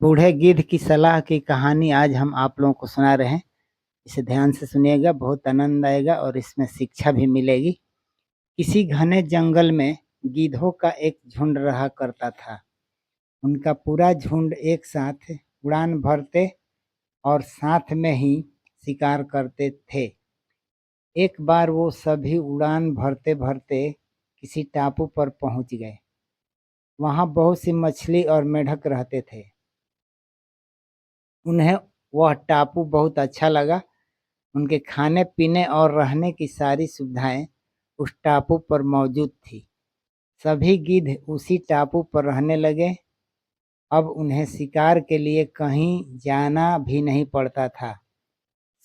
बूढ़े गिद्ध की सलाह की कहानी आज हम आप लोगों को सुना रहे हैं। इसे ध्यान से सुनिएगा, बहुत आनंद आएगा और इसमें शिक्षा भी मिलेगी। किसी घने जंगल में गिद्धों का एक झुंड रहा करता था। उनका पूरा झुंड एक साथ उड़ान भरते और साथ में ही शिकार करते थे। एक बार वो सभी उड़ान भरते भरते किसी टापू पर पहुंच गए। वहां बहुत सी मछली और मेंढक रहते थे। उन्हें वह टापू बहुत अच्छा लगा। उनके खाने पीने और रहने की सारी सुविधाएं उस टापू पर मौजूद थी। सभी गिद्ध उसी टापू पर रहने लगे। अब उन्हें शिकार के लिए कहीं जाना भी नहीं पड़ता था।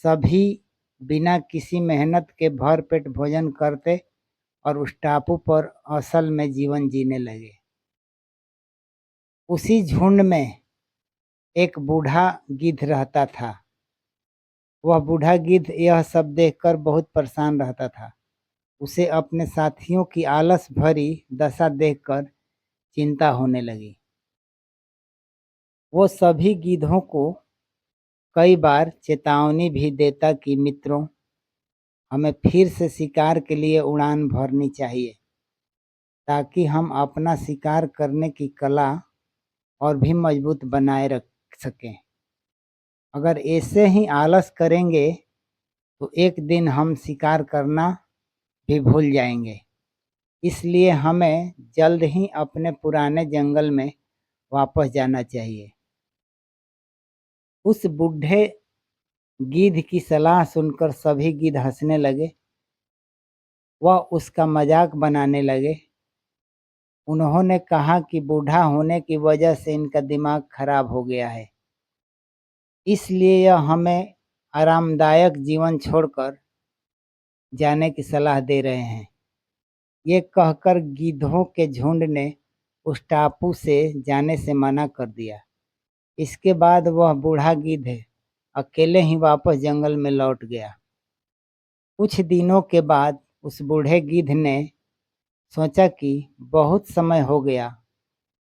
सभी बिना किसी मेहनत के भरपेट भोजन करते और उस टापू पर असल में जीवन जीने लगे। उसी झुंड में एक बूढ़ा गिद्ध रहता था। वह बूढ़ा गिद्ध यह सब देखकर बहुत परेशान रहता था। उसे अपने साथियों की आलस भरी दशा देखकर चिंता होने लगी। वो सभी गिद्धों को कई बार चेतावनी भी देता कि मित्रों, हमें फिर से शिकार के लिए उड़ान भरनी चाहिए, ताकि हम अपना शिकार करने की कला और भी मजबूत बनाए रख सकें। अगर ऐसे ही आलस करेंगे तो एक दिन हम शिकार करना भी भूल जाएंगे। इसलिए हमें जल्द ही अपने पुराने जंगल में वापस जाना चाहिए। उस बूढ़े गिद्ध की सलाह सुनकर सभी गिद्ध हंसने लगे। वह उसका मजाक बनाने लगे। उन्होंने कहा कि बूढ़ा होने की वजह से इनका दिमाग खराब हो गया है, इसलिए यह हमें आरामदायक जीवन छोड़कर जाने की सलाह दे रहे हैं। ये कहकर गिद्धों के झुंड ने उस टापू से जाने से मना कर दिया। इसके बाद वह बूढ़ा गिद्ध अकेले ही वापस जंगल में लौट गया। कुछ दिनों के बाद उस बूढ़े गिद्ध ने सोचा कि बहुत समय हो गया,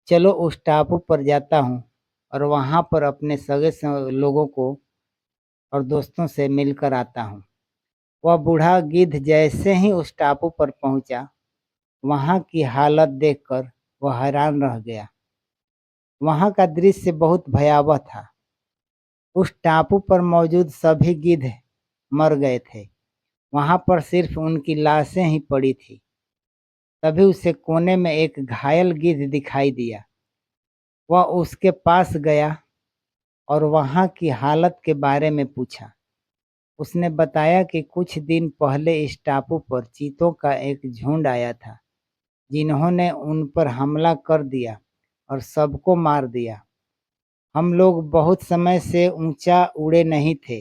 चलो उस टापू पर जाता हूँ और वहाँ पर अपने सगे लोगों को और दोस्तों से मिलकर आता हूँ। वह बूढ़ा गिद्ध जैसे ही उस टापू पर पहुंचा, वहां की हालत देखकर वह हैरान रह गया। वहां का दृश्य बहुत भयावह था। उस टापू पर मौजूद सभी गिद्ध मर गए थे। वहां पर सिर्फ उनकी लाशें ही पड़ी थी। तभी उसे कोने में एक घायल गिद्ध दिखाई दिया। वह उसके पास गया और वहां की हालत के बारे में पूछा। उसने बताया कि कुछ दिन पहले इस टापू पर चीतों का एक झुंड आया था, जिन्होंने उन पर हमला कर दिया और सबको मार दिया। हम लोग बहुत समय से ऊंचा उड़े नहीं थे,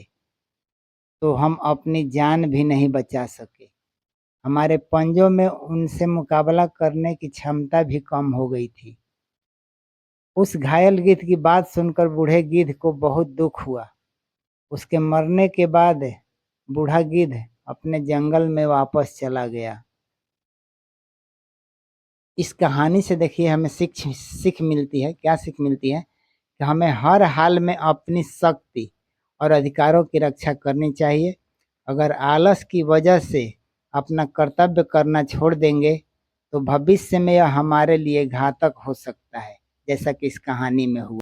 तो हम अपनी जान भी नहीं बचा सके। हमारे पंजों में उनसे मुकाबला करने की क्षमता भी कम हो गई थी। उस घायल गिद्ध की बात सुनकर बूढ़े गिद्ध को बहुत दुख हुआ। उसके मरने के बाद बूढ़ा गिद्ध अपने जंगल में वापस चला गया। इस कहानी से देखिए हमें सीख मिलती है। क्या सीख मिलती है? कि हमें हर हाल में अपनी शक्ति और अधिकारों की रक्षा करनी चाहिए। अगर आलस की वजह से अपना कर्तव्य करना छोड़ देंगे तो भविष्य में यह हमारे लिए घातक हो सकता है, जैसा कि इस कहानी में हुआ।